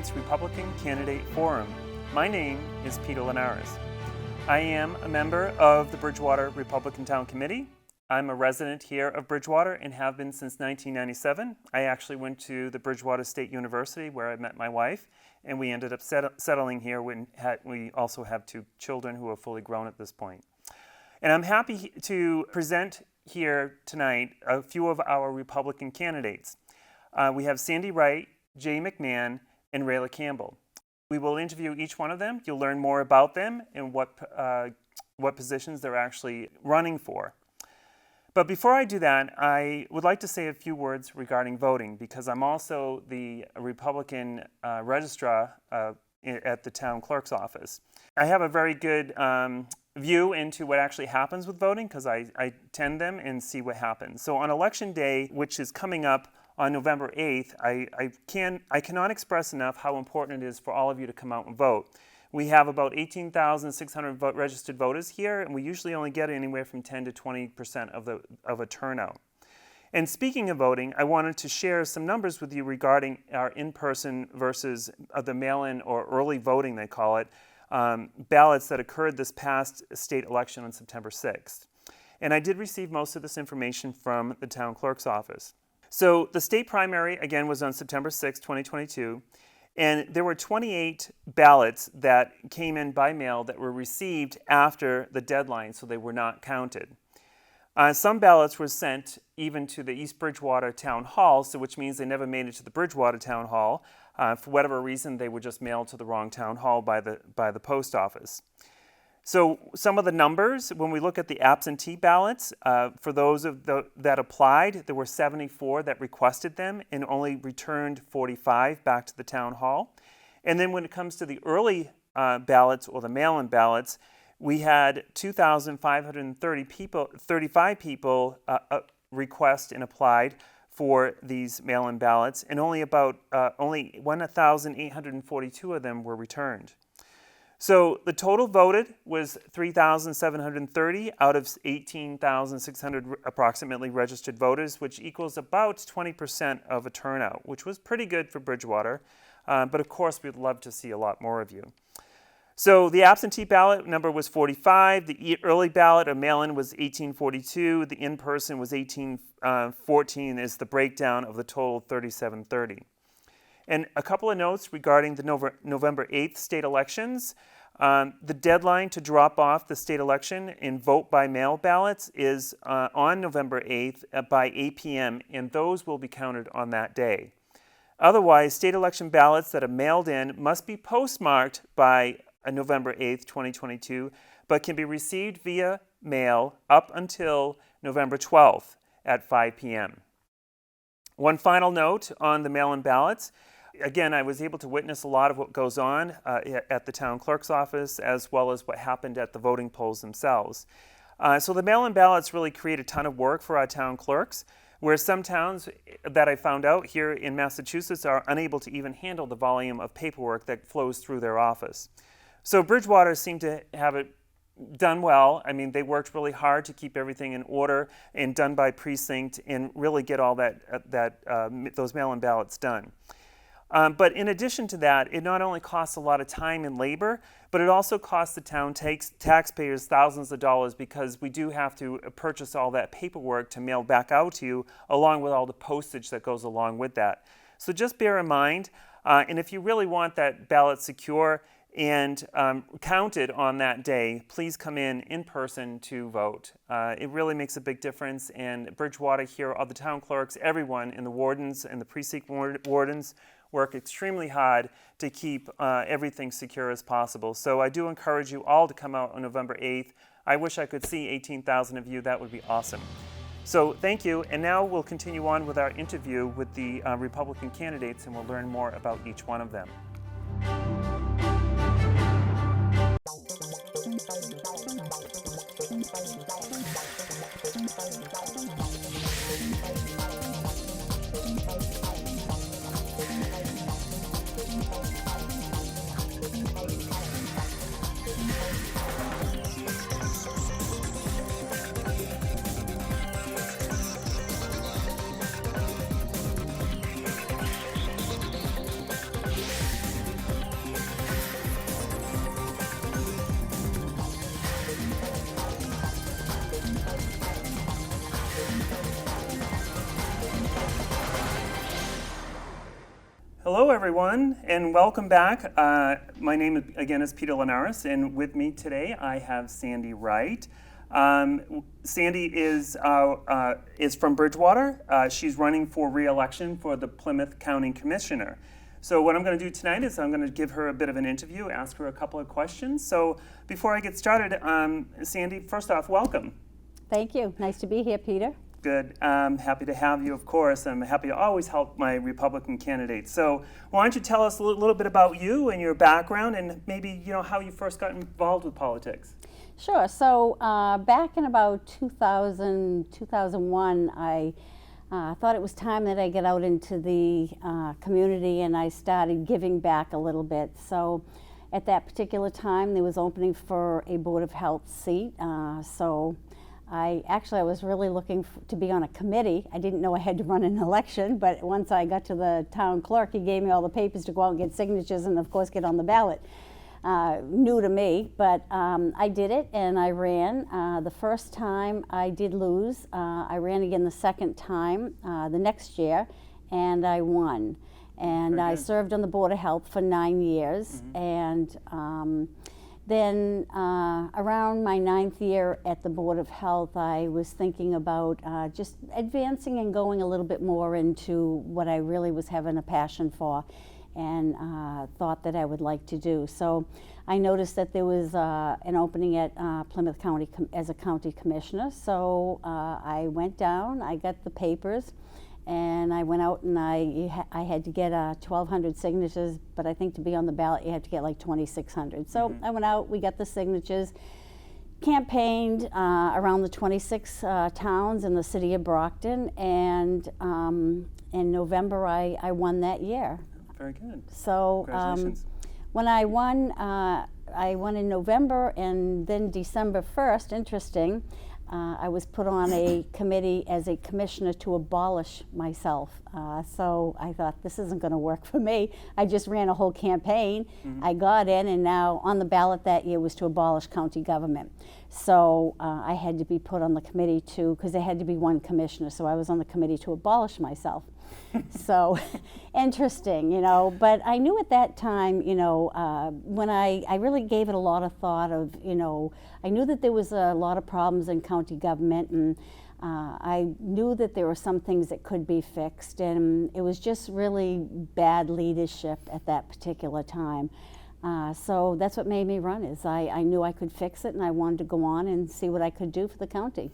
tonight's Republican Candidate Forum. My name is Peter Linares. I am a member of the Bridgewater Republican Town Committee. I'm a resident here of Bridgewater and have been since 1997. I actually went to the Bridgewater State University where I met my wife, and we ended up settling here when we also have two children who are fully grown at this point. And I'm happy to present here tonight a few of our Republican candidates. We have Sandy Wright, Jay Mcmahon, and Rayla Campbell. We will interview each one of them. You'll learn more about them and what positions they're actually running for. But before I do that, I would like to say a few words regarding voting, because I'm also the Republican registrar at the town clerk's office. I have a very good view into what actually happens with voting, because I attend them and see what happens. So on Election Day, which is coming up on November 8th, I cannot express enough how important it is for all of you to come out and vote. We have about 18,600 registered voters here, and we usually only get anywhere from 10 to 20% of a turnout. And speaking of voting, I wanted to share some numbers with you regarding our in-person versus the mail-in or early voting, they call it, ballots that occurred this past state election on September 6th. And I did receive most of this information from the town clerk's office. So the state primary, again, was on September 6, 2022, and there were 28 ballots that came in by mail that were received after the deadline, so they were not counted. Some ballots were sent even to the East Bridgewater Town Hall, so which means they never made it to the Bridgewater Town Hall. For whatever reason, they were just mailed to the wrong town hall by the post office. So some of the numbers, when we look at the absentee ballots, for those that applied, there were 74 that requested them and only returned 45 back to the town hall. And then when it comes to the early ballots or the mail-in ballots, we had 2,535 people request and applied for these mail-in ballots, and only 1,842 of them were returned. So the total voted was 3,730 out of 18,600 approximately registered voters, which equals about 20% of a turnout, which was pretty good for Bridgewater. But of course, we'd love to see a lot more of you. So the absentee ballot number was 45. The early ballot or mail-in was 1842. The in-person was 1814 is the breakdown of the total 3730. And a couple of notes regarding the November 8th state elections. The deadline to drop off the state election and vote by mail ballots is on November 8th by 8 p.m., and those will be counted on that day. Otherwise, state election ballots that are mailed in must be postmarked by November 8th, 2022, but can be received via mail up until November 12th at 5 p.m. One final note on the mail-in ballots. Again, I was able to witness a lot of what goes on at the town clerk's office, as well as what happened at the voting polls themselves. So the mail-in ballots really create a ton of work for our town clerks, where some towns that I found out here in Massachusetts are unable to even handle the volume of paperwork that flows through their office. So Bridgewater seemed to have it done well. I mean, they worked really hard to keep everything in order and done by precinct and really get all those mail-in ballots done. But in addition to that, it not only costs a lot of time and labor, but it also costs the town taxpayers thousands of dollars, because we do have to purchase all that paperwork to mail back out to you, along with all the postage that goes along with that. So just bear in mind, and if you really want that ballot secure and counted on that day, please come in person to vote. It really makes a big difference, and Bridgewater here, all the town clerks, everyone, and the wardens and the precinct wardens work extremely hard to keep everything secure as possible. So I do encourage you all to come out on November 8th. I wish I could see 18,000 of you. That would be awesome. So thank you, and now we'll continue on with our interview with the Republican candidates, and we'll learn more about each one of them. Hello, everyone, and welcome back. My name, again, is Peter Linares, and with me today I have Sandy Wright. Sandy is from Bridgewater. She's running for re-election for the Plymouth County Commissioner. So what I'm going to do tonight is I'm going to give her a bit of an interview, ask her a couple of questions. So before I get started, Sandy, first off, welcome. Thank you. Nice to be here, Peter. Good. I'm happy to have you, of course. I'm happy to always help my Republican candidates. So why don't you tell us a little bit about you and your background and maybe how you first got involved with politics? Sure. So back in about 2001, I thought it was time that I get out into the community, and I started giving back a little bit. So at that particular time, there was opening for a Board of Health seat. I was really looking to be on a committee. I didn't know I had to run an election, but once I got to the town clerk, he gave me all the papers to go out and get signatures and, of course, get on the ballot. New to me, but I did it and I ran. The first time I did lose. I ran again the second time the next year, and I won. And I served on the Board of Health for 9 years, and then around my 9th year at the Board of Health, I was thinking about just advancing and going a little bit more into what I really was having a passion for and thought that I would like to do. So I noticed that there was an opening at Plymouth County as a county commissioner. So I went down, I got the papers, and I went out and I had to get 1,200 signatures, but I think to be on the ballot you had to get like 2,600. So I went out, we got the signatures, campaigned around the 26 towns in the city of Brockton, and in November I won that year. Very good. So when I won in November, and then December 1st, interesting, I was put on a committee as a commissioner to abolish myself. So I thought, this isn't going to work for me. I just ran a whole campaign. I got in, and now on the ballot that year was to abolish county government. So I had to be put on the committee because there had to be one commissioner. So I was on the committee to abolish myself. So interesting, but I knew at that time, when I really gave it a lot of thought of, I knew that there was a lot of problems in county government, and I knew that there were some things that could be fixed, and it was just really bad leadership at that particular time. So that's what made me run, is I knew I could fix it, and I wanted to go on and see what I could do for the county.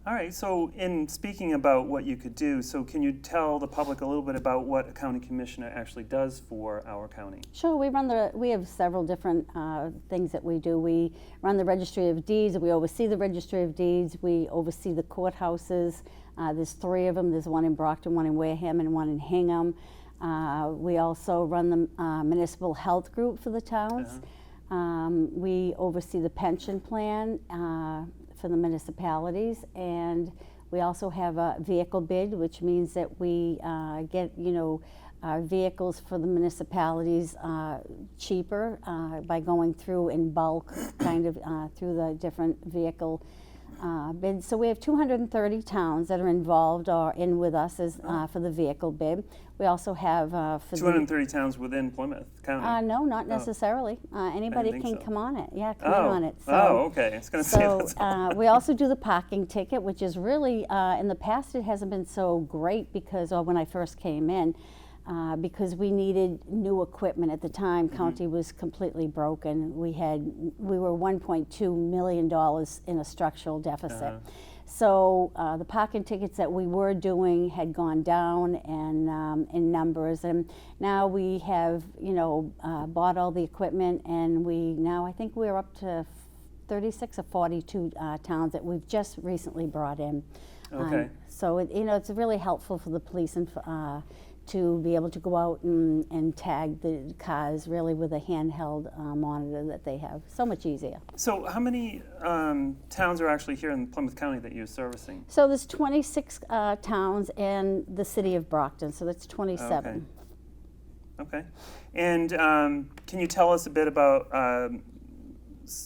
All right, so in speaking about what you could do, so can you tell the public a little bit about what a county commissioner actually does for our county? Sure, we have several different things that we do. We run the Registry of Deeds, we oversee the Registry of Deeds, we oversee the courthouses. There's 3 of them. There's one in Brockton, one in Wareham, and one in Hingham. We also run the municipal health group for the towns. We oversee the pension plan for the municipalities, and we also have a vehicle bid, which means that we get our vehicles for the municipalities cheaper by going through in bulk, kind of through the different vehicle bids. So we have 230 towns that are involved or in with us as for the vehicle bid. We also have for 230 towns within Plymouth County. No, not necessarily. Anybody can come on it. Yeah, come in on it. So, okay. I was going to say that's we also do the parking ticket, which is really in the past it hasn't been so great because when I first came in. Because we needed new equipment at the time. County was completely broken. We were $1.2 million in a structural deficit. So the parking tickets that we were doing had gone down and in numbers, and now we have bought all the equipment, and I think we're up to 36 or 42 towns that we've just recently brought in. Okay. So it's really helpful for the police and to be able to go out and tag the cars really with a handheld monitor that they have. So much easier. So how many towns are actually here in Plymouth County that you're servicing? So there's 26 towns and the city of Brockton, so that's 27. Okay. And can you tell us a bit about,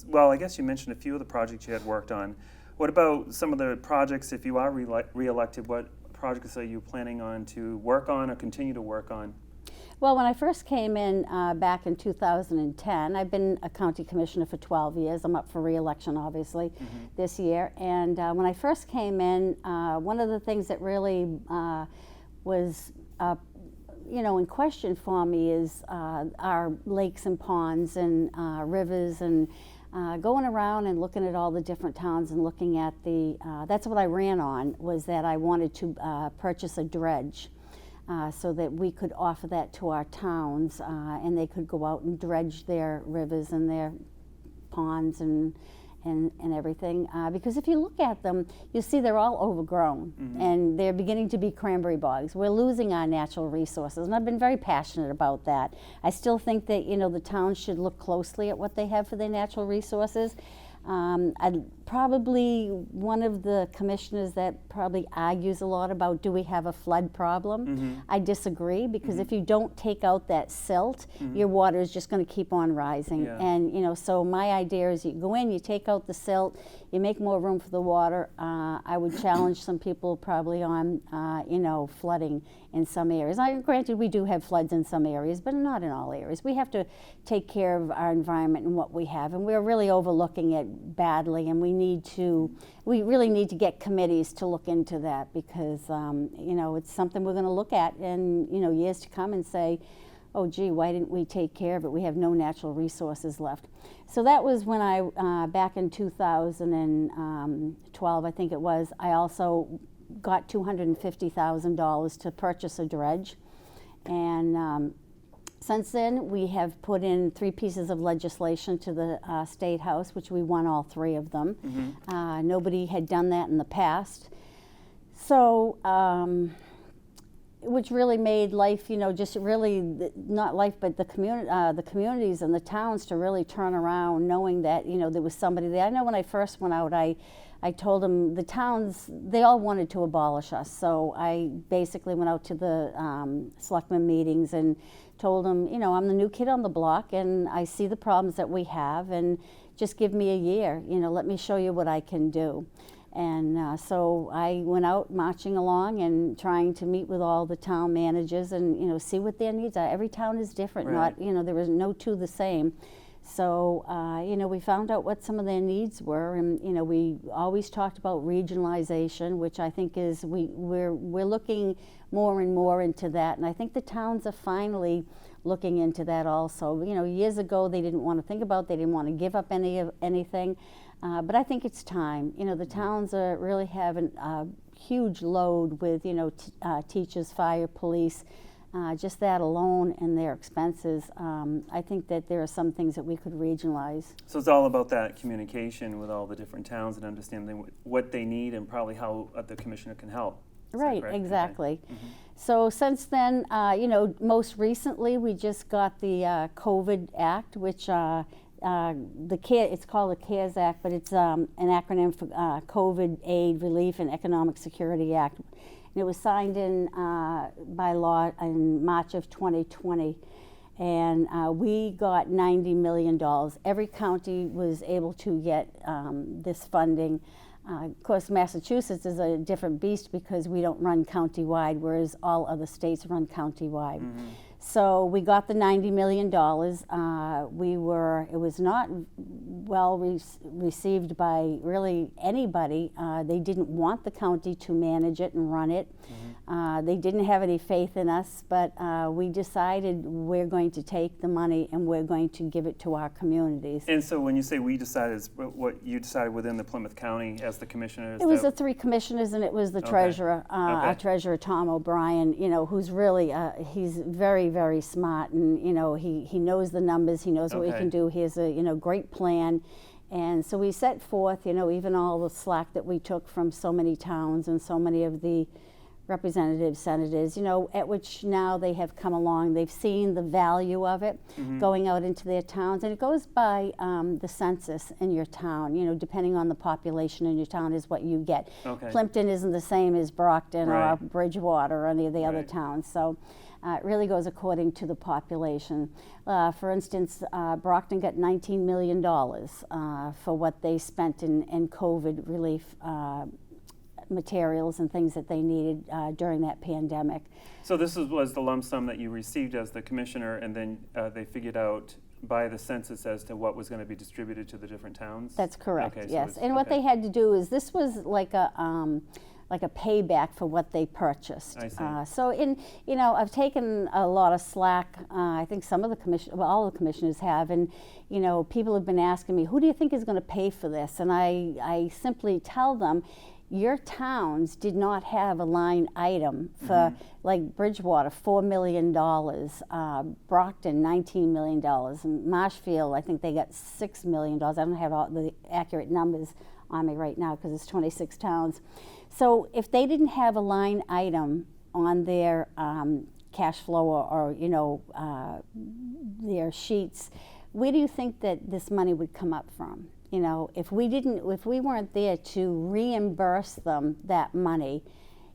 well, I guess you mentioned a few of the projects you had worked on. What about some of the projects, if you are re-elected, what projects are you planning on to work on or continue to work on? Well, when I first came in back in 2010, I've been a county commissioner for 12 years. I'm up for re-election, obviously, this year. And when I first came in, one of the things that really was in question for me is our lakes and ponds and rivers, and going around and looking at all the different towns and looking at that's what I ran on, was that I wanted to purchase a dredge. So that we could offer that to our towns, and they could go out and dredge their rivers and their ponds and everything. Because if you look at them, you see they're all overgrown, and they're beginning to be cranberry bogs. We're losing our natural resources, and I've been very passionate about that. I still think that the towns should look closely at what they have for their natural resources. I'd probably one of the commissioners that probably argues a lot about, do we have a flood problem? I disagree, because if you don't take out that silt, your water is just going to keep on rising. Yeah. And so my idea is, you go in, you take out the silt, you make more room for the water. I would challenge some people probably on flooding in some areas. Granted, we do have floods in some areas, but not in all areas. We have to take care of our environment and what we have, and we're really overlooking it badly, and we really need to get committees to look into that, because it's something we're going to look at in years to come and say, oh gee, why didn't we take care of it? We have no natural resources left. So that was when I back in 2012, I think it was, I also got $250,000 to purchase a dredge, and since then, we have put in 3 pieces of legislation to the State House, which we won all 3 of them. Nobody had done that in the past. So, which really made life, just really, not life, but the communities and the towns to really turn around, knowing that, there was somebody there. I know when I first went out, I told them, the towns, they all wanted to abolish us. So I basically went out to the selectmen meetings and told them, I'm the new kid on the block, and I see the problems that we have, and just give me a year, let me show you what I can do. And so I went out marching along and trying to meet with all the town managers and, see what their needs are. Every town is different, Right. not, there is no two the same. So, we found out what some of their needs were, and, we always talked about regionalization, which I think is, we're looking more and more into that, and I think the towns are finally looking into that also. Years ago they didn't want to think about, they didn't want to give up anything, but I think it's time. The towns are really having a huge load with, teachers, fire, police. Just that alone and their expenses, I think that there are some things that we could regionalize. So it's all about that communication with all the different towns and understanding what they need and probably how the commissioner can help. Is that Right, correct? exactly. Okay. So since then, most recently we just got the COVID Act, which it's called the CARES Act, but it's an acronym for COVID Aid, Relief, and Economic Security Act. And it was signed in by law in March of 2020, and we got $90 million. Every county was able to get this funding. Of course, Massachusetts is a different beast because we don't run county-wide, whereas all other states run county-wide. So we got the $90 million. It was not well received by really anybody. They didn't want the county to manage it and run it. They didn't have any faith in us, but we decided we're going to take the money and we're going to give it to our communities. And so when you say we decided, is what you decided within the Plymouth County as the commissioner? It was the 3 commissioners, and it was the treasurer, our treasurer, Tom O'Brien, who's really, he's very, very smart, and, he knows the numbers, he knows what we can do. He has a, great plan. And so we set forth, even all the slack that we took from so many towns and so many of the representatives, senators, at which now they have come along. They've seen the value of it going out into their towns. And it goes by the census in your town, depending on the population in your town is what you get. Plimpton isn't the same as Brockton or Bridgewater or any of the other towns. So it really goes according to the population. For instance, Brockton got $19 million for what they spent in COVID relief materials and things that they needed during that pandemic. So this was the lump sum that you received as the commissioner, and then they figured out by the census as to what was going to be distributed to the different towns? That's correct, okay, yes. So and what they had to do is, this was like a payback for what they purchased. I see. So I've taken a lot of slack. I think some of the all the commissioners have, and people have been asking me, who do you think is going to pay for this? And I simply tell them, your towns did not have a line item for, like Bridgewater, $4 million, Brockton, $19 million, and Marshfield, I think they got $6 million. I don't have all the accurate numbers on me right now because it's 26 towns. So if they didn't have a line item on their cash flow or their sheets, where do you think that this money would come up from? If we weren't there to reimburse them that money,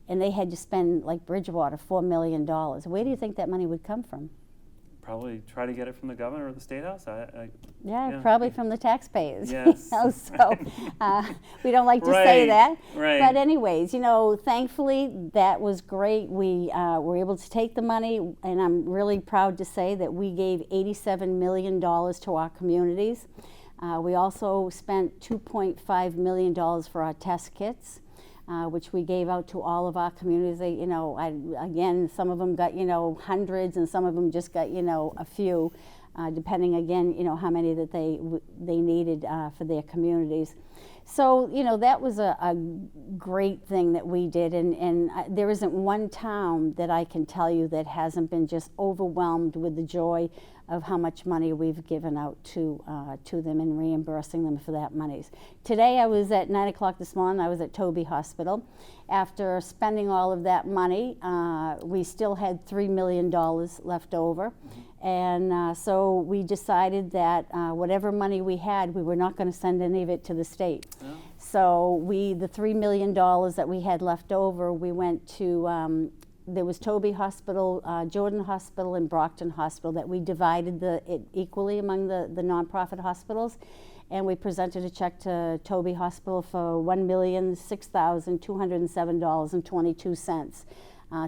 and they had to spend, like Bridgewater, $4 million, where do you think that money would come from? Probably try to get it from the governor or the State House. Yeah, probably from the taxpayers. Yes. So we don't like to say that. Right. But anyways, thankfully that was great. We were able to take the money, and I'm really proud to say that we gave $87 million to our communities. We also spent $2.5 million for our test kits, which we gave out to all of our communities. They, again, some of them got, hundreds, and some of them just got, a few, depending, again, how many that they needed for their communities. So, that was a great thing that we did, and there isn't one town that I can tell you that hasn't been just overwhelmed with the joy of how much money we've given out to them and reimbursing them for that money. Today I was at 9 o'clock this morning, I was at Toby Hospital. After spending all of that money, we still had $3 million left over. And so we decided that whatever money we had, we were not going to send any of it to the state. Oh. So the $3 million that we had left over, we went to, there was Toby Hospital, Jordan Hospital, and Brockton Hospital, that we divided it equally among the nonprofit hospitals. And we presented a check to Toby Hospital for $1,006,207.22.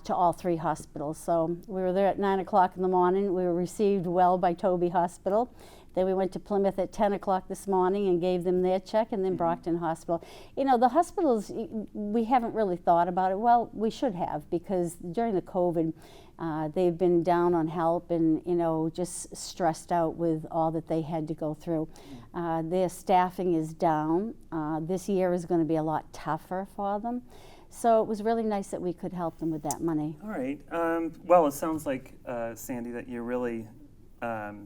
To all three hospitals. So we were there at 9 o'clock in the morning. We were received well by Toby Hospital. Then we went to Plymouth at 10 o'clock this morning and gave them their check, and then Brockton Hospital. The hospitals, we haven't really thought about it. Well, we should have, because during the COVID, they've been down on help and, just stressed out with all that they had to go through. Their staffing is down. This year is going to be a lot tougher for them. So it was really nice that we could help them with that money. All right. Well, it sounds like, Sandy, that you're really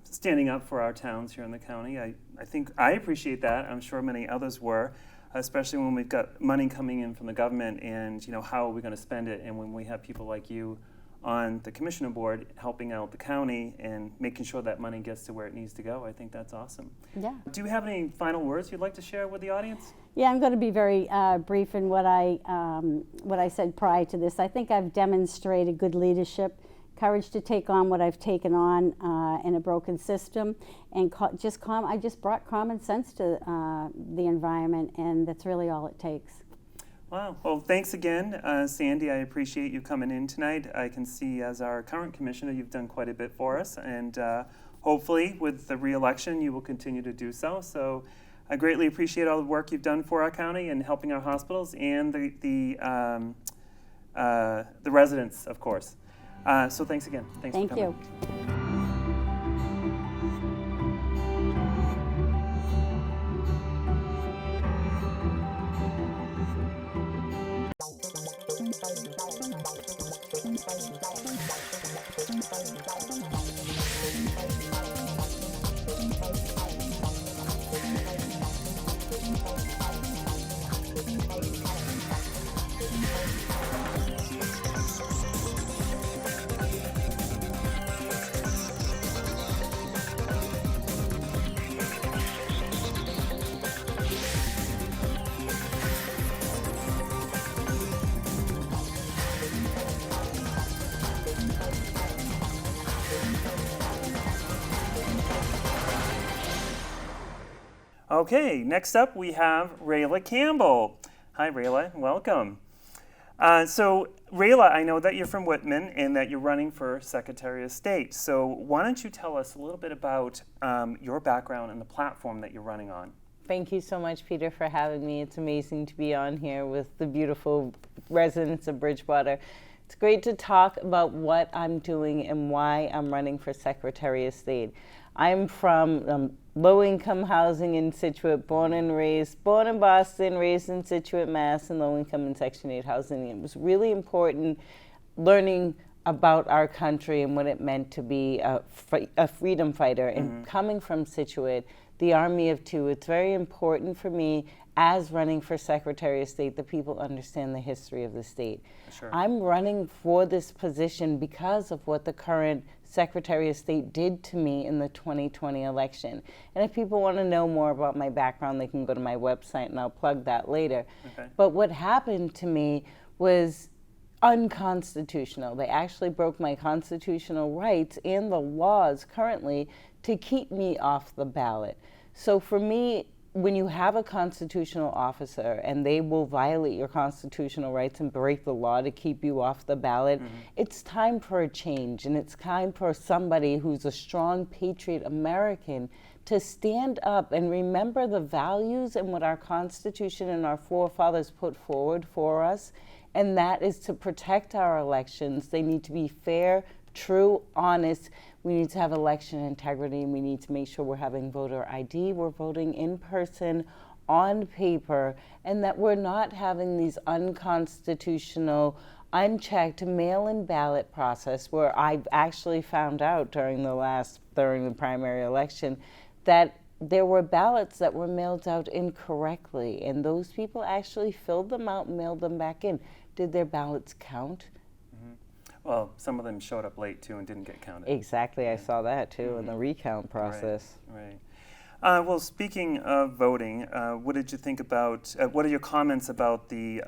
standing up for our towns here in the county. I think I appreciate that. I'm sure many others were, especially when we've got money coming in from the government, and how are we going to spend it? And when we have people like you on the commissioner board helping out the county and making sure that money gets to where it needs to go, I think that's awesome. Yeah. Do you have any final words you'd like to share with the audience? Yeah, I'm going to be very brief in what I said prior to this. I think I've demonstrated good leadership, courage to take on what I've taken on in a broken system, and I just brought common sense to the environment, and that's really all it takes. Wow. Well, thanks again, Sandy. I appreciate you coming in tonight. I can see, as our current commissioner, you've done quite a bit for us, and hopefully with the re-election you will continue to do so. So I greatly appreciate all the work you've done for our county and helping our hospitals and the residents, of course. So thanks again. Thanks for coming. Thank you. Okay, next up we have Rayla Campbell. Hi, Rayla, welcome. So, Rayla, I know that you're from Whitman and that you're running for Secretary of State. So, why don't you tell us a little bit about your background and the platform that you're running on? Thank you so much, Peter, for having me. It's amazing to be on here with the beautiful residents of Bridgewater. It's great to talk about what I'm doing and why I'm running for Secretary of State. I'm from low-income housing in Scituate, born in Boston, raised in Scituate, Mass, and low-income and Section 8 housing. It was really important learning about our country and what it meant to be a freedom fighter. And coming from Scituate, the Army of Two, it's very important for me as running for Secretary of State that people understand the history of the state. Sure. I'm running for this position because of what the current Secretary of State did to me in the 2020 election. And if people want to know more about my background, they can go to my website and I'll plug that later. Okay. But what happened to me was unconstitutional. They actually broke my constitutional rights and the laws currently to keep me off the ballot. So for me, when you have a constitutional officer and they will violate your constitutional rights and break the law to keep you off the ballot, it's time for a change, and it's time for somebody who's a strong patriot American to stand up and remember the values and what our Constitution and our forefathers put forward for us, and that is to protect our elections. They need to be fair, true, honest. We need to have election integrity, and we need to make sure we're having voter ID, we're voting in person, on paper, and that we're not having these unconstitutional, unchecked mail-in ballot process where I've actually found out during the primary election that there were ballots that were mailed out incorrectly, and those people actually filled them out and mailed them back in. Did their ballots count? Well, some of them showed up late too and didn't get counted. Exactly, I saw that too in the recount process. Right. Well, speaking of voting, what did you think about? What are your comments about the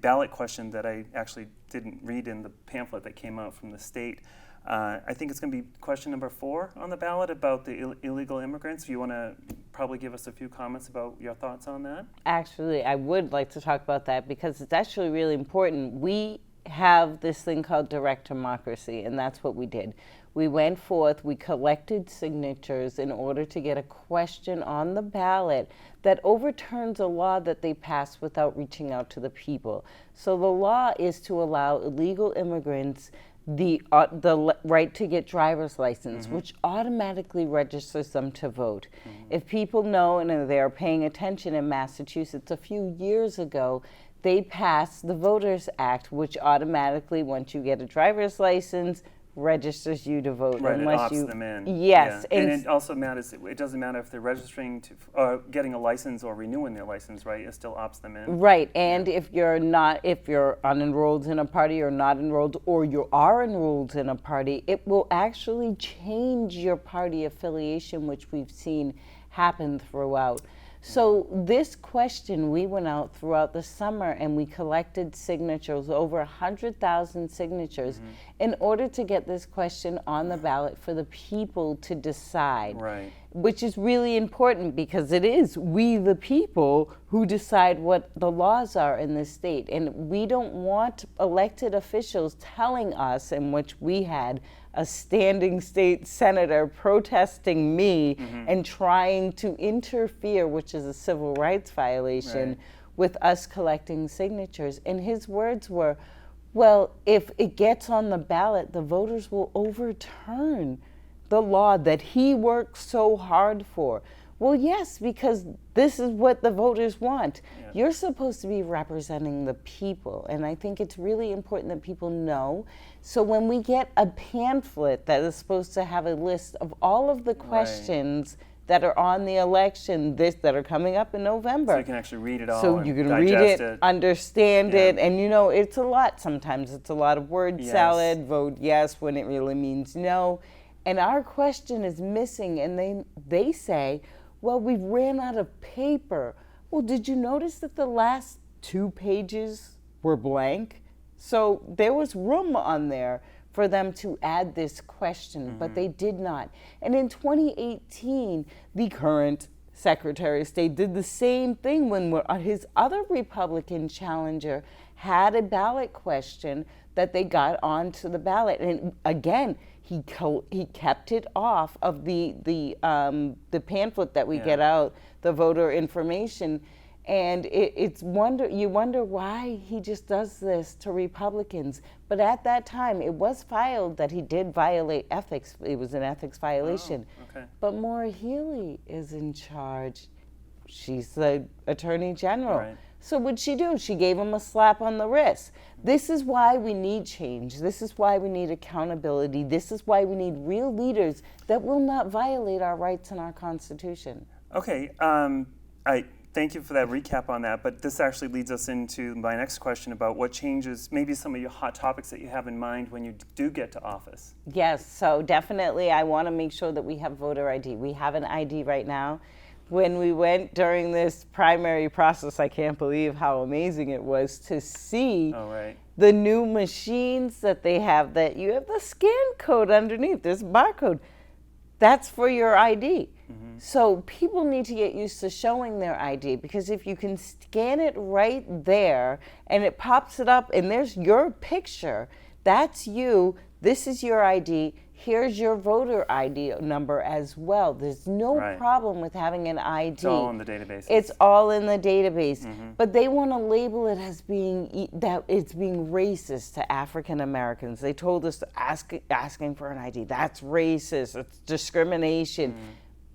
ballot question that I actually didn't read in the pamphlet that came out from the state? I think it's going to be question number 4 on the ballot about the illegal immigrants. You want to probably give us a few comments about your thoughts on that? Actually, I would like to talk about that because it's actually really important. We have this thing called direct democracy, and that's what we did. We went forth, we collected signatures in order to get a question on the ballot that overturns a law that they passed without reaching out to the people. So the law is to allow illegal immigrants the right to get driver's license, which automatically registers them to vote. If people know and they are paying attention in Massachusetts, a few years ago, they passed the Voters Act, which automatically, once you get a driver's license, registers you to vote. Right, unless it opts you, them in. Yes. Yeah. And it also matters, it doesn't matter if they're registering to, getting a license or renewing their license, right? It still opts them in. Right, and if you're unenrolled in a party or not enrolled, or you are enrolled in a party, it will actually change your party affiliation, which we've seen happen throughout. So this question, we went out throughout the summer and we collected signatures, over 100,000 signatures, in order to get this question on the ballot for the people to decide. Right. Which is really important because it is we the people who decide what the laws are in this state. And we don't want elected officials telling us, in which we had a standing state senator protesting me and trying to interfere, which is a civil rights violation, with us collecting signatures. And his words were, well, if it gets on the ballot, the voters will overturn the law that he worked so hard for. Well, yes, because this is what the voters want. Yeah. You're supposed to be representing the people, and I think it's really important that people know. So when we get a pamphlet that is supposed to have a list of all of the questions that are on the election that are coming up in November. So you can actually read it all. So you can read it, understand it, and it's a lot. Sometimes it's a lot of word salad, vote yes when it really means no. And our question is missing, and they say, well, we ran out of paper. Well, did you notice that the last 2 pages were blank? So there was room on there for them to add this question, but they did not. And in 2018, the current Secretary of State did the same thing when his other Republican challenger had a ballot question that they got onto the ballot, and again, he kept it off of the pamphlet that we get out, the voter information, and you wonder why he just does this to Republicans. But at that time, it was filed that he did violate ethics. It was an ethics violation. Oh, okay. But Maura Healey is in charge. She's the Attorney General. Right. So what'd she do? She gave him a slap on the wrist. This is why we need change. This is why we need accountability. This is why we need real leaders that will not violate our rights and our Constitution. Okay, I thank you for that recap on that, but this actually leads us into my next question about what changes, maybe some of your hot topics that you have in mind when you do get to office. Yes, so definitely I want to make sure that we have voter ID. We have an ID right now. When we went during this primary process, I can't believe how amazing it was to see the new machines that they have, that you have the scan code underneath, this barcode. That's for your ID. Mm-hmm. So people need to get used to showing their ID, because if you can scan it right there and it pops it up and there's your picture, that's you, this is your ID, here's your voter ID number as well. There's no problem with having an ID. It's all in the database. It's all in the database. Mm-hmm. But they want to label it as that it's being racist to African Americans. They told us asking for an ID, that's racist, it's discrimination. Mm-hmm.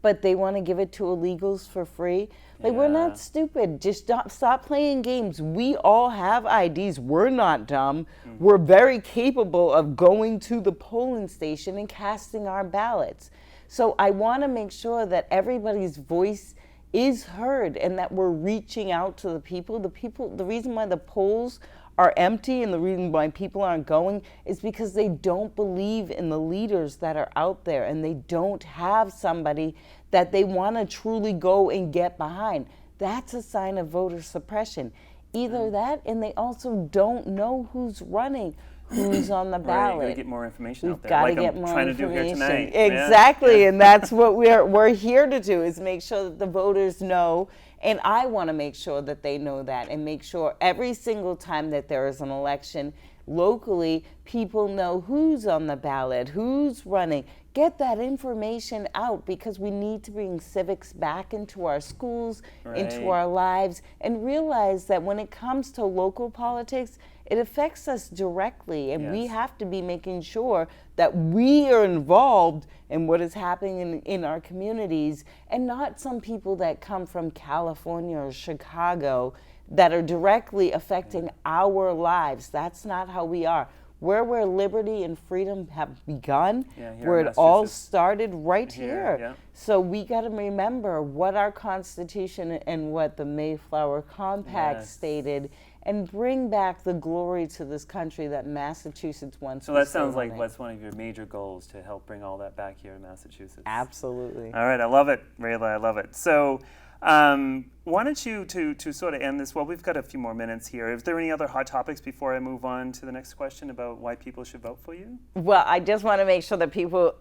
But they want to give it to illegals for free. Like, we're not stupid. Just stop playing games. We all have IDs. We're not dumb. Mm-hmm. We're very capable of going to the polling station and casting our ballots. So I want to make sure that everybody's voice is heard and that we're reaching out to the people. The reason why the polls are empty and the reason why people aren't going is because they don't believe in the leaders that are out there, and they don't have somebody that they want to truly go and get behind. That's a sign of voter suppression. Either that, and they also don't know who's running, who's on the ballot. Right, you got to get more information out there. Got to like get I'm more trying information. To do here tonight. Exactly, and that's what we're here to do, is make sure that the voters know. And I want to make sure that they know that, and make sure every single time that there is an election locally, people know who's on the ballot, who's running. Get that information out, because we need to bring civics back into our schools, into our lives, and realize that when it comes to local politics, it affects us directly, and we have to be making sure that we are involved in what is happening in our communities, and not some people that come from California or Chicago that are directly affecting our lives. That's not how we are. We're where liberty and freedom have begun, where it all started right here. Yeah. So we got to remember what our Constitution and what the Mayflower Compact stated, and bring back the glory to this country that Massachusetts once. So that sounds like that's one of your major goals, to help bring all that back here in Massachusetts. Absolutely. All right, I love it, Rayla, I love it. So why don't you, to sort of end this, well, we've got a few more minutes here. Is there any other hot topics before I move on to the next question about why people should vote for you? Well, I just want to make sure that people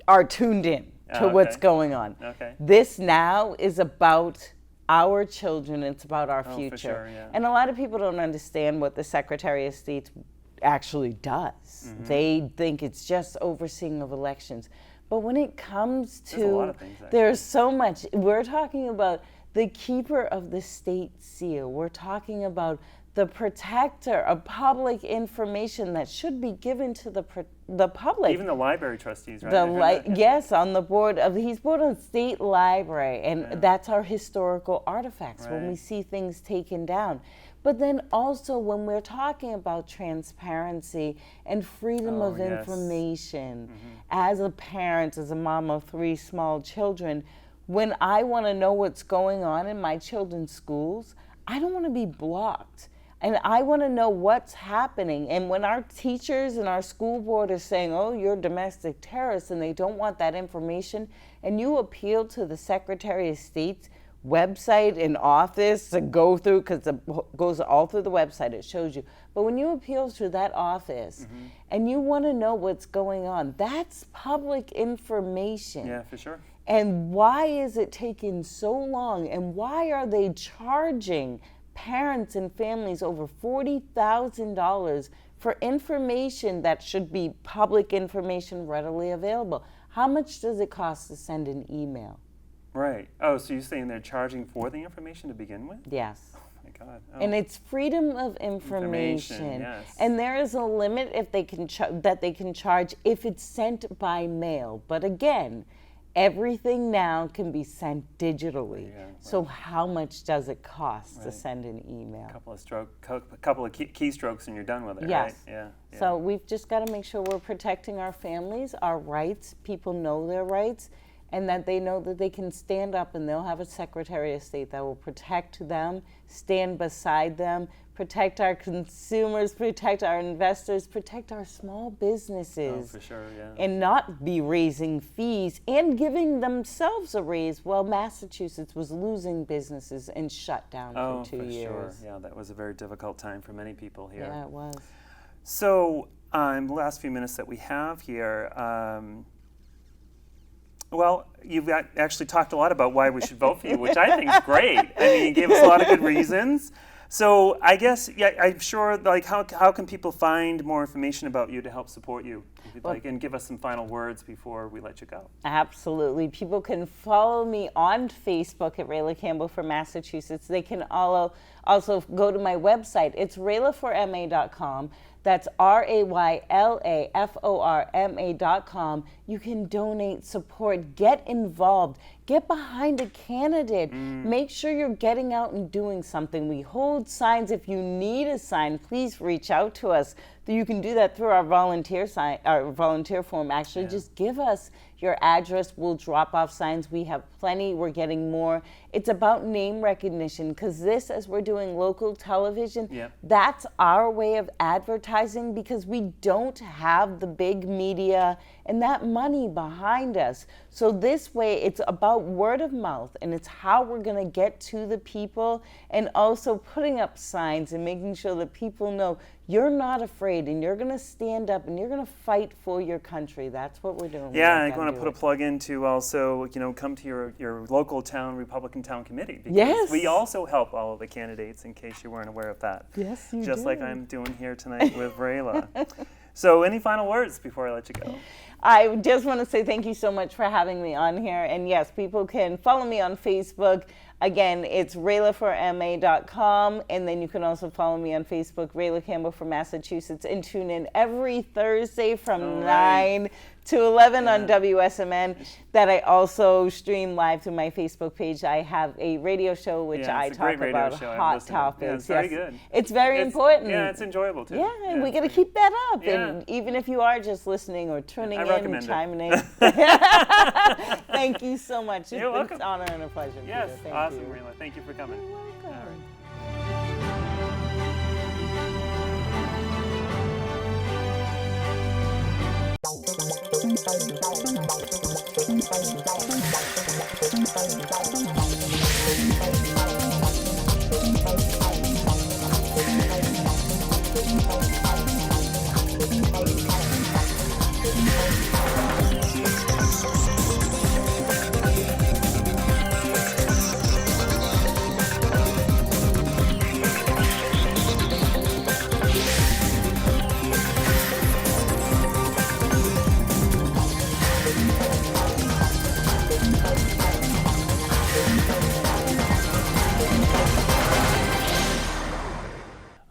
are tuned in to what's going on. Okay. This now is about our children, it's about our future. For sure, yeah. And a lot of people don't understand what the Secretary of State actually does. Mm-hmm. They think it's just overseeing of elections. But when it comes to, there's a lot of things, there's so much. We're talking about the keeper of the state seal. We're talking about the protector of public information that should be given to the public. Even the library trustees, right? Yes, on the board of, he's board of state library, and that's our historical artifacts when we see things taken down. But then also when we're talking about transparency and freedom of information, as a parent, as a mom of 3 small children, when I want to know what's going on in my children's schools, I don't want to be blocked. And I want to know what's happening. And when our teachers and our school board are saying, oh, you're domestic terrorists, and they don't want that information, and you appeal to the Secretary of State's website and office to go through, because it goes all through the website, it shows you. But when you appeal to that office and you want to know what's going on, that's public information. Yeah, for sure. And why is it taking so long? And why are they charging parents and families over $40,000 for information that should be public information readily available? How much does it cost to send an email? Right. Oh, so you're saying they're charging for the information to begin with? Yes. Oh my God. Oh. And it's freedom of information. Yes. And there is a limit if they can that they can charge if it's sent by mail. But again, everything now can be sent digitally. Yeah, right. So how much does it cost to send an email? A couple of keystrokes and you're done with it, Yes. right? Yeah. So we've just got to make sure we're protecting our families, our rights. People know their rights, and that they know that they can stand up and they'll have a Secretary of State that will protect them, stand beside them, protect our consumers, protect our investors, protect our small businesses. Oh, for sure, yeah. And not be raising fees and giving themselves a raise while Massachusetts was losing businesses and shut down for 2 years. Sure. Yeah, that was a very difficult time for many people here. Yeah, it was. So, in the last few minutes that we have here, well, you've actually talked a lot about why we should vote for you, which I think is great. I mean, you gave us a lot of good reasons. So I guess, yeah, I'm sure, like, how can people find more information about you to help support you? If you'd like, and give us some final words before we let you go. Absolutely. People can follow me on Facebook at Rayla Campbell for Massachusetts. They can also go to my website. It's raylaforma.com. That's RAYLAFORMA.com. You can donate, support, get involved, get behind a candidate. Make sure you're getting out and doing something. We hold signs. If you need a sign, please reach out to us. You can do that through our volunteer form. Actually, just give us your address. We'll drop off signs. We have plenty. We're getting more. It's about name recognition, because this, as we're doing local television, that's our way of advertising, because we don't have the big media and that money behind us. So this way, it's about word of mouth, and it's how we're going to get to the people, and also putting up signs and making sure that people know you're not afraid, and you're going to stand up and you're going to fight for your country. That's what we're doing. Yeah, I want to put a plug in to also, come to your local town Republican town committee, because we also help all of the candidates, in case you weren't aware of that. Yes, you Just do. like I'm doing here tonight with Rayla. So any final words before I let you go? I just want to say thank you so much for having me on here. And yes, people can follow me on Facebook. Again, it's raylaforma.com. And then you can also follow me on Facebook, Rayla Campbell for Massachusetts. And tune in every Thursday from 9 to 11 on WSMN, that I also stream live through my Facebook page. I have a radio show which I talk about hot topics. Yeah, it's very good. It's very important. Yeah, it's enjoyable too. Yeah, and we got to keep that up. And even if you are just listening or tuning in, chiming in. Thank you so much. You're welcome. It's an honor and a pleasure. Yes, Peter. awesome, Rayla. Thank you for coming. You're welcome. All right.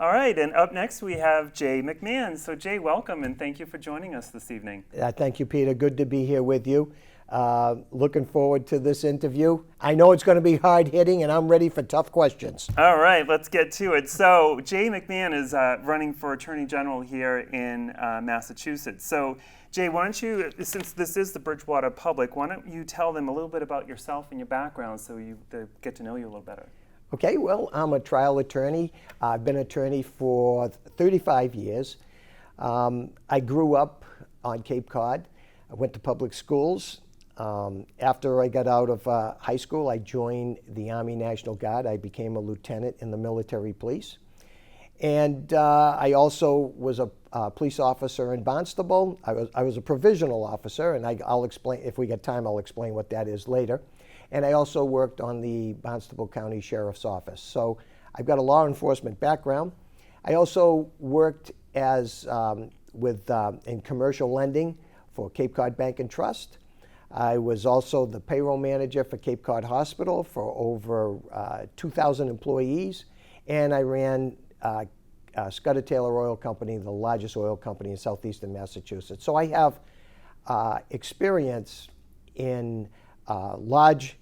All right, and up next we have Jay Mcmahon. So Jay, welcome, and thank you for joining us this evening. Thank you, Peter. Good to be here with you. Looking forward to this interview. I know it's going to be hard-hitting, and I'm ready for tough questions. All right, let's get to it. So Jay Mcmahon is running for Attorney General here in Massachusetts. So Jay, why don't you, since this is the Bridgewater public, why don't you tell them a little bit about yourself and your background so they get to know you a little better? Okay, well, I'm a trial attorney. I've been attorney for 35 years. I grew up on Cape Cod. I went to public schools. After I got out of high school, I joined the Army National Guard. I became a lieutenant in the military police. And I also was a police officer in Barnstable. I was a provisional officer, and I'll explain, if we get time, I'll explain what that is later. And I also worked on the Barnstable County Sheriff's Office. So I've got a law enforcement background. I also worked as in commercial lending for Cape Cod Bank and Trust. I was also the payroll manager for Cape Cod Hospital for over 2,000 employees, and I ran Scudder Taylor Oil Company, the largest oil company in southeastern Massachusetts. So I have experience in large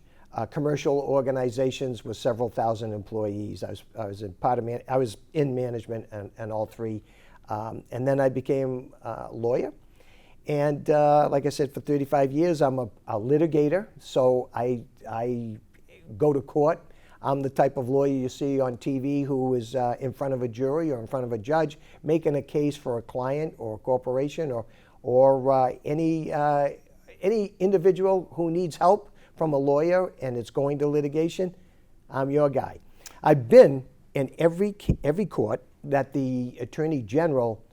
commercial organizations with several thousand employees. I was in management and all three, and then I became a lawyer. And like I said, for 35 years, I'm a litigator. So I go to court. I'm the type of lawyer you see on TV who is in front of a jury or in front of a judge making a case for a client or a corporation or any individual who needs help from a lawyer and it's going to litigation. I'm your guy. I've been in every court that the Attorney General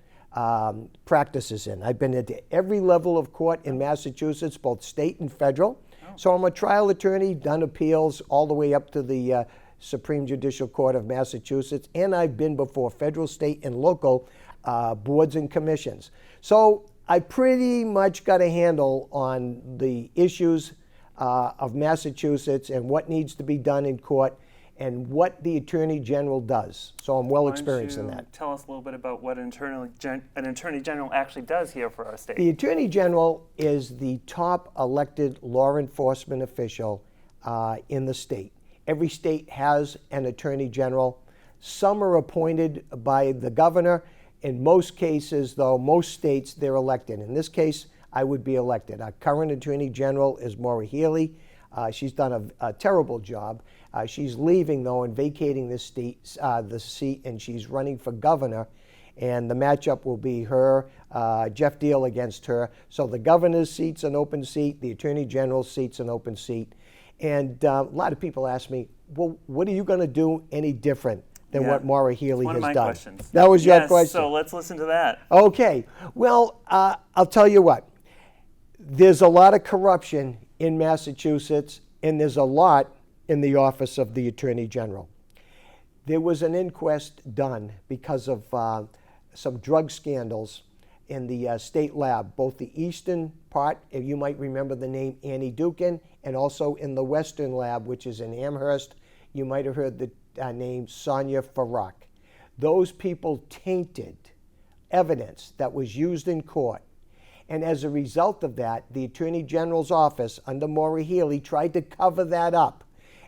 practices in. I've been at every level of court in Massachusetts, both state and federal. So I'm a trial attorney, done appeals all the way up to the Supreme Judicial Court of Massachusetts, and I've been before federal, state, and local boards and commissions. So I pretty much got a handle on the issues of Massachusetts and what needs to be done in court and what the Attorney General does. So I'm well experienced in that. Tell us a little bit about what an Attorney General actually does here for our state. The Attorney General is the top elected law enforcement official in the state. Every state has an Attorney General. Some are appointed by the governor. In most cases, though, most states, they're elected. In this case, I would be elected. Our current Attorney General is Maura Healey. She's done a terrible job. She's leaving, though, and vacating the seat, and she's running for governor. And the matchup will be her, Jeff Deal against her. So the governor's seat's an open seat. The Attorney General's seat's an open seat. And a lot of people ask me, well, what are you going to do any different than what Maura Healey has done? One of my questions. That was your question. So let's listen to that. Okay. Well, I'll tell you what. There's a lot of corruption in Massachusetts, and there's a lot in the office of the Attorney General. There was an inquest done because of some drug scandals in the state lab, both the eastern part, if you might remember the name Annie Dukin, and also in the western lab, which is in Amherst. You might have heard the name Sonia Farak. Those people tainted evidence that was used in court. And as a result of that, the Attorney General's office under Maura Healey tried to cover that up,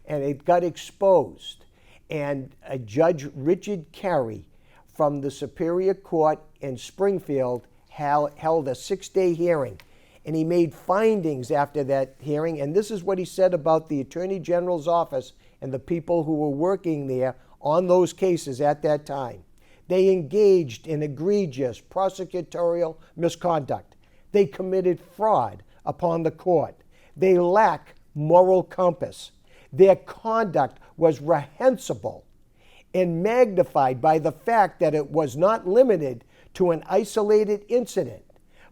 and it got exposed. And Judge Richard Carey from the Superior Court in Springfield held a 6-day hearing, and he made findings after that hearing, and this is what he said about the Attorney General's office and the people who were working there on those cases at that time. They engaged in egregious prosecutorial misconduct. They committed fraud upon the court. They lack moral compass. Their conduct was reprehensible and magnified by the fact that it was not limited to an isolated incident,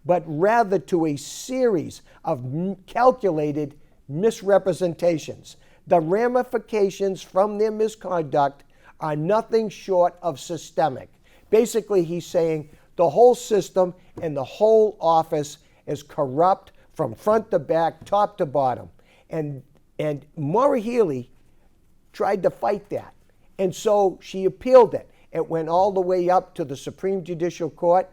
but rather to a series of calculated misrepresentations. The ramifications from their misconduct are nothing short of systemic. Basically, he's saying the whole system and the whole office is corrupt from front to back, top to bottom. And Maura Healey tried to fight that. And so she appealed it. It went all the way up to the Supreme Judicial Court.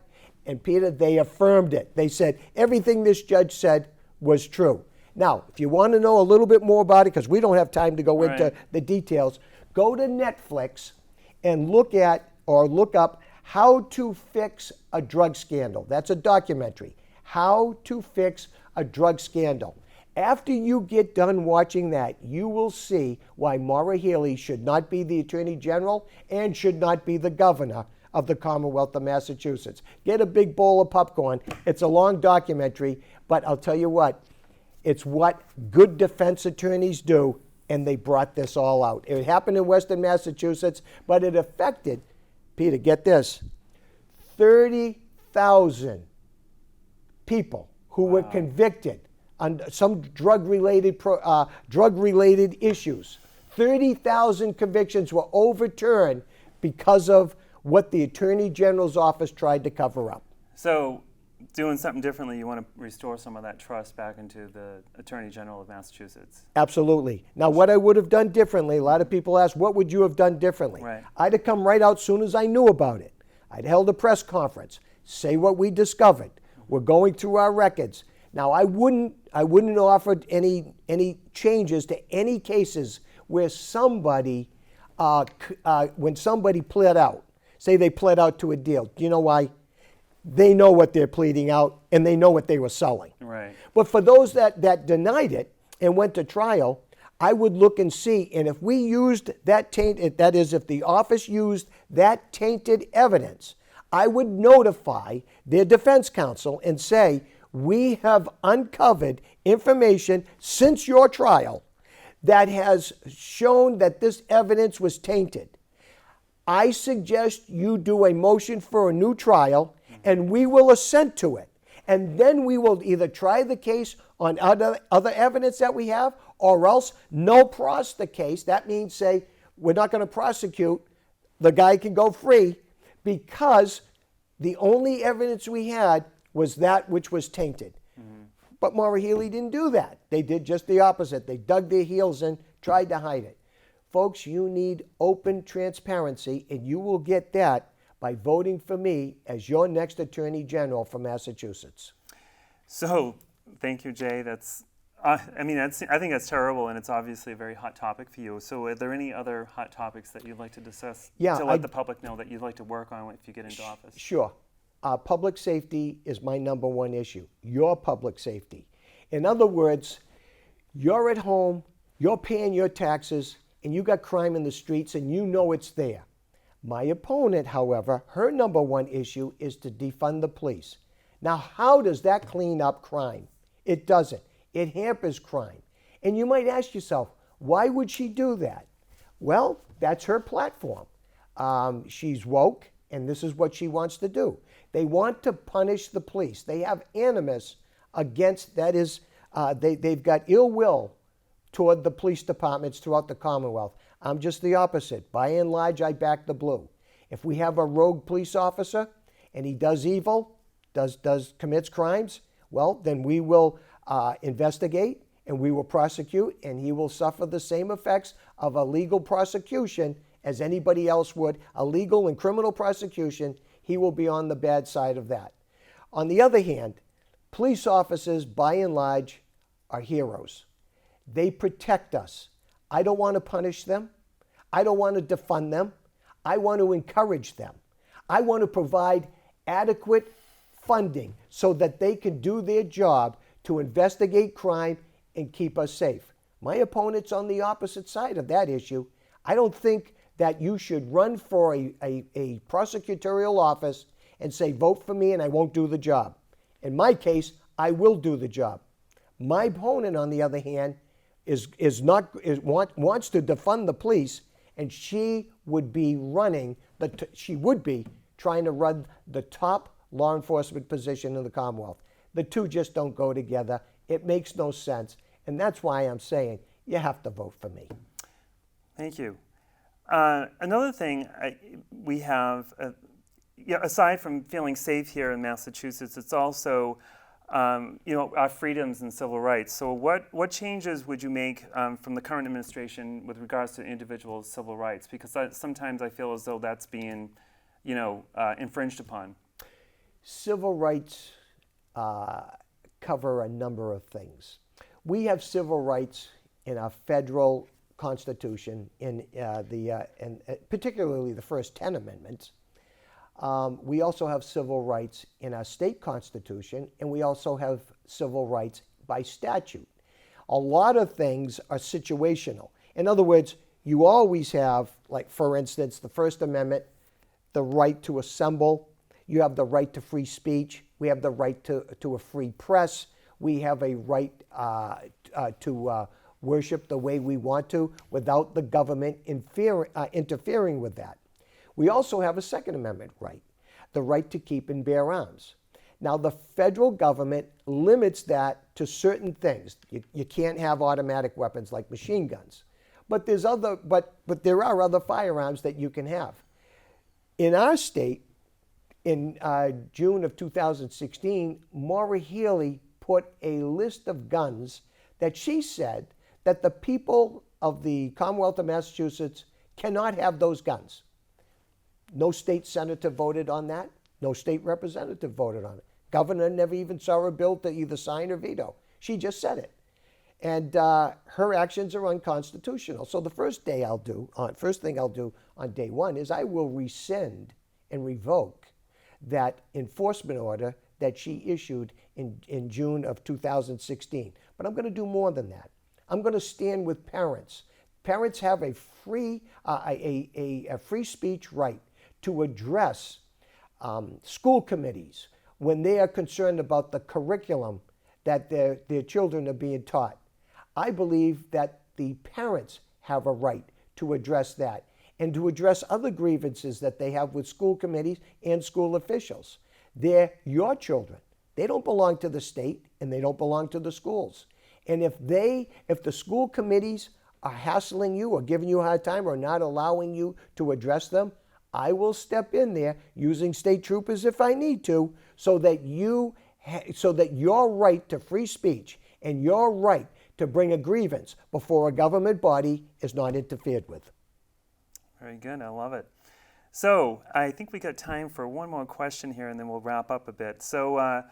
And Peter, they affirmed it. They said everything this judge said was true. Now, if you want to know a little bit more about it, because we don't have time to go into the details, go to Netflix and look up How to Fix a Drug Scandal. That's a documentary. How to Fix a Drug Scandal. After you get done watching that, you will see why Maura Healey should not be the Attorney General and should not be the governor of the Commonwealth of Massachusetts. Get a big bowl of popcorn. It's a long documentary, but I'll tell you what, it's what good defense attorneys do, and they brought this all out. It happened in Western Massachusetts, but it affected Peter, get this, 30,000 people who were convicted on some drug-related issues. 30,000 convictions were overturned because of what the Attorney General's office tried to cover up. So, doing something differently, you want to restore some of that trust back into the Attorney General of Massachusetts. Absolutely. Now, what I would have done differently, a lot of people ask, what would you have done differently? Right. I'd have come right out as soon as I knew about it. I'd held a press conference, say what we discovered. We're going through our records. Now, I wouldn't offer any changes to any cases where somebody, when somebody pled out, say they pled out to a deal. Do you know why? They know what they're pleading out, and they know what they were selling. Right. But for those that denied it and went to trial, I would look and see, and if we used that tainted, that is, if the office used that tainted evidence, I would notify their defense counsel and say, we have uncovered information since your trial that has shown that this evidence was tainted. I suggest you do a motion for a new trial, and we will assent to it. And then we will either try the case on other evidence that we have, or else no pros the case. That means, say, we're not going to prosecute, the guy can go free, because the only evidence we had was that which was tainted. But Maura Healey didn't do that. They did just the opposite. They dug their heels in, tried to hide it. Folks, you need open transparency, and you will get that by voting for me as your next Attorney General for Massachusetts. So, thank you, Jay. I think that's terrible, and it's obviously a very hot topic for you. So, are there any other hot topics that you'd like to discuss to let the public know that you'd like to work on if you get into office? Sure. Public safety is my number one issue. Your public safety. In other words, you're at home, you're paying your taxes, and you got crime in the streets, and you know it's there. My opponent, however, her number one issue is to defund the police. Now, how does that clean up crime? It doesn't. It hampers crime. And you might ask yourself, why would she do that? Well, that's her platform. She's woke, and this is what she wants to do. They want to punish the police. They have animus against, that is, they've got ill will toward the police departments throughout the Commonwealth. I'm just the opposite. By and large, I back the blue. If we have a rogue police officer and he does evil, commits crimes, well, then we will investigate and we will prosecute, and he will suffer the same effects of a legal prosecution as anybody else would. A legal and criminal prosecution, he will be on the bad side of that. On the other hand, police officers, by and large, are heroes. They protect us. I don't want to punish them. I don't want to defund them. I want to encourage them. I want to provide adequate funding so that they can do their job to investigate crime and keep us safe. My opponent's on the opposite side of that issue. I don't think that you should run for a prosecutorial office and say, vote for me and I won't do the job. In my case, I will do the job. My opponent, on the other hand, wants to defund the police, and she would be trying to run the top law enforcement position in the Commonwealth. The two just don't go together. It makes no sense, and that's why I'm saying you have to vote for me. Thank you. Another thing we have, aside from feeling safe here in Massachusetts, it's also our freedoms and civil rights. So what changes would you make from the current administration with regards to individual civil rights? Because sometimes I feel as though that's being, infringed upon. Civil rights cover a number of things. We have civil rights in our federal Constitution, in particularly the first 10 amendments. We also have civil rights in our state constitution, and we also have civil rights by statute. A lot of things are situational. In other words, you always have, like for instance, the First Amendment, the right to assemble. You have the right to free speech. We have the right to a free press. We have a right to worship the way we want to without the government interfering with that. We also have a Second Amendment right, the right to keep and bear arms. Now, the federal government limits that to certain things. You can't have automatic weapons like machine guns. But there are other firearms that you can have. In our state, in June of 2016, Maura Healey put a list of guns that she said that the people of the Commonwealth of Massachusetts cannot have those guns. No state senator voted on that. No state representative voted on it. Governor never even saw a bill to either sign or veto. She just said it. And her actions are unconstitutional. So the first thing I'll do on day one is I will rescind and revoke that enforcement order that she issued in June of 2016. But I'm going to do more than that. I'm going to stand with parents. Parents have a free speech right to address school committees when they are concerned about the curriculum that their children are being taught. I believe that the parents have a right to address that and to address other grievances that they have with school committees and school officials. They're your children. They don't belong to the state and they don't belong to the schools. And if the school committees are hassling you or giving you a hard time or not allowing you to address them, I will step in there using state troopers if I need to, so that your right to free speech and your right to bring a grievance before a government body is not interfered with. Very good. I love it. So I think we got time for one more question here, and then we'll wrap up a bit. So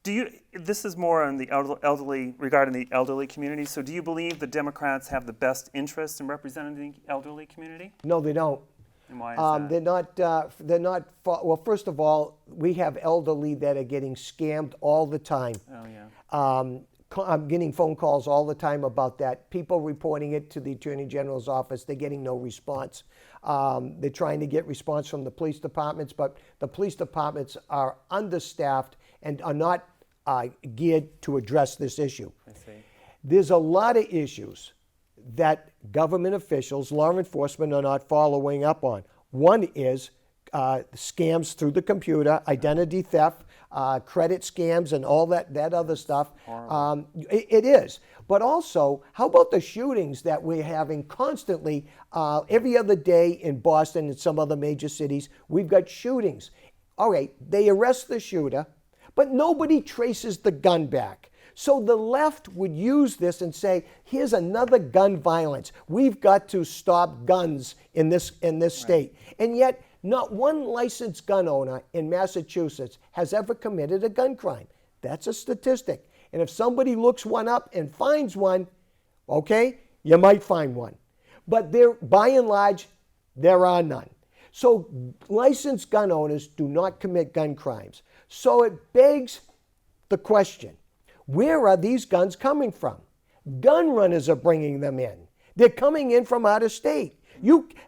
this is more on the elderly, regarding the elderly community. So do you believe the Democrats have the best interest in representing the elderly community? No, they don't. And why is that? They're not. Well, first of all, we have elderly that are getting scammed all the time. Oh yeah. I'm getting phone calls all the time about that. People reporting it to the Attorney General's office. They're getting no response. They're trying to get response from the police departments, but the police departments are understaffed and are not geared to address this issue. I see. There's a lot of issues that government officials, law enforcement, are not following up on. One is scams through the computer, identity theft, credit scams, and all that other stuff. It is. But also, how about the shootings that we're having constantly every other day in Boston and some other major cities? We've got shootings. All right, they arrest the shooter, but nobody traces the gun back. So the left would use this and say, here's another gun violence. We've got to stop guns in this state. And yet, not one licensed gun owner in Massachusetts has ever committed a gun crime. That's a statistic. And if somebody looks one up and finds one, okay, you might find one. But by and large, there are none. So licensed gun owners do not commit gun crimes. So it begs the question, where are these guns coming from? Gun runners are bringing them in. They're coming in from out of state.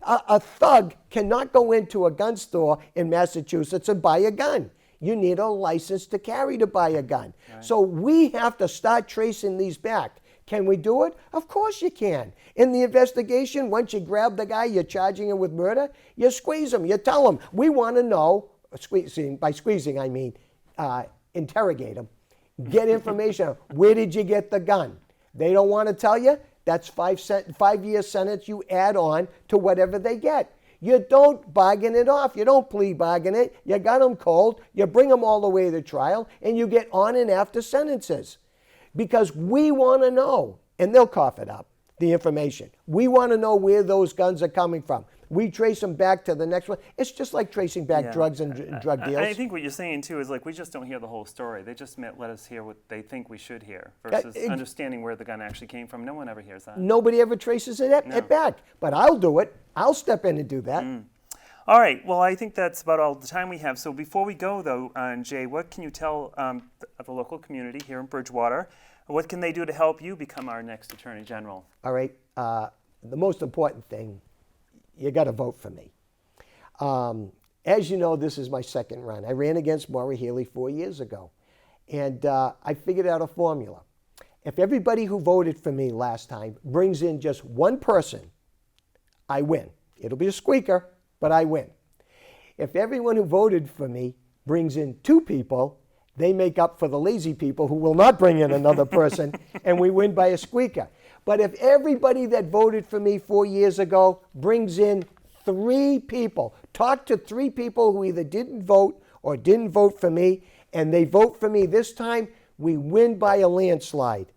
A thug cannot go into a gun store in Massachusetts and buy a gun. You need a license to carry to buy a gun. Right. So we have to start tracing these back. Can we do it? Of course you can. In the investigation, once you grab the guy, you're charging him with murder, you squeeze him. You tell him, we want to know, by squeezing I mean interrogate him. Get information. Where did you get the gun? They don't want to tell you. That's 5-year sentence you add on to whatever they get. You don't bargain it off. You don't plea bargain it. You got them cold. You bring them all the way to trial, and you get on and after sentences. Because we want to know, and they'll cough it up, the information. We want to know where those guns are coming from. We trace them back to the next one. It's just like tracing back drugs and drug deals. I think what you're saying, too, is like we just don't hear the whole story. They just let us hear what they think we should hear versus understanding where the gun actually came from. No one ever hears that. Nobody ever traces it back. But I'll do it. I'll step in and do that. All right. Well, I think that's about all the time we have. So before we go, though, Jay, what can you tell the local community here in Bridgewater? What can they do to help you become our next Attorney General? All right. The most important thing, you got to vote for me. As you know, this is my second run. I ran against Maura Healey 4 years ago, and I figured out a formula. If everybody who voted for me last time brings in just one person, I win. It'll be a squeaker, but I win. If everyone who voted for me brings in 2 people, they make up for the lazy people who will not bring in another person, and we win by a squeaker. But if everybody that voted for me 4 years ago brings in 3 people, talk to 3 people who either didn't vote or didn't vote for me, and they vote for me this time, we win by a landslide.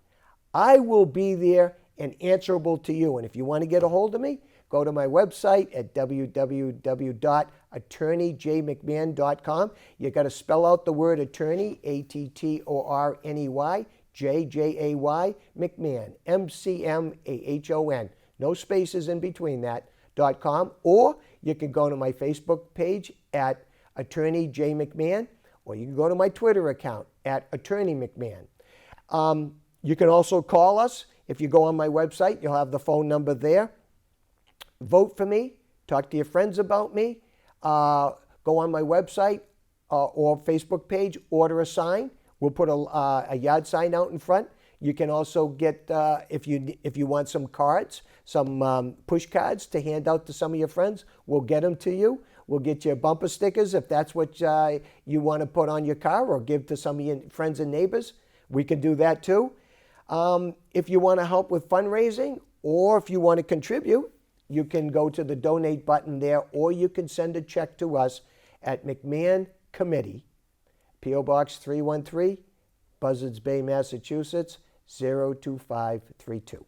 I will be there and answerable to you. And if you want to get a hold of me, go to my website at www.attorneyjmcmahon.com. You got to spell out the word attorney, A-T-T-O-R-N-E-Y, J-J-A-Y, McMahon, M-C-M-A-H-O-N. No spaces in between that, .com. Or you can go to my Facebook page at Attorney J. McMahon, or you can go to my Twitter account at Attorney McMahon. You can also call us. If you go on my website, you'll have the phone number there. Vote for me. Talk to your friends about me. Go on my website or Facebook page, order a sign. We'll put a yard sign out in front. You can also get, if you want some cards, some push cards to hand out to some of your friends, we'll get them to you. We'll get you bumper stickers if that's what you want to put on your car or give to some of your friends and neighbors. We can do that too. If you want to help with fundraising or if you want to contribute, you can go to the donate button there, or you can send a check to us at McMahon Committee, P.O. Box 313, Buzzards Bay, Massachusetts, 02532.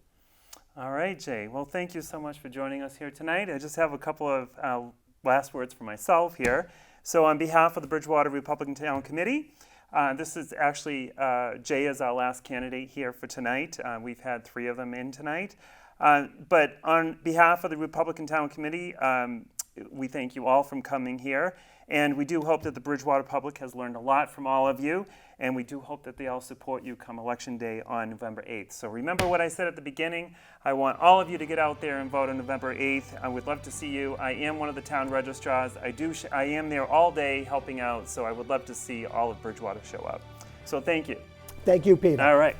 All right, Jay. Well, thank you so much for joining us here tonight. I just have a couple of last words for myself here. So on behalf of the Bridgewater Republican Town Committee, this is actually, Jay is our last candidate here for tonight. We've had 3 of them in tonight. But on behalf of the Republican Town Committee, we thank you all for coming here. And we do hope that the Bridgewater public has learned a lot from all of you. And we do hope that they all support you come Election Day on November 8th. So remember what I said at the beginning. I want all of you to get out there and vote on November 8th. I would love to see you. I am one of the town registrars. I am there all day helping out. So I would love to see all of Bridgewater show up. So thank you. Thank you, Peter. All right.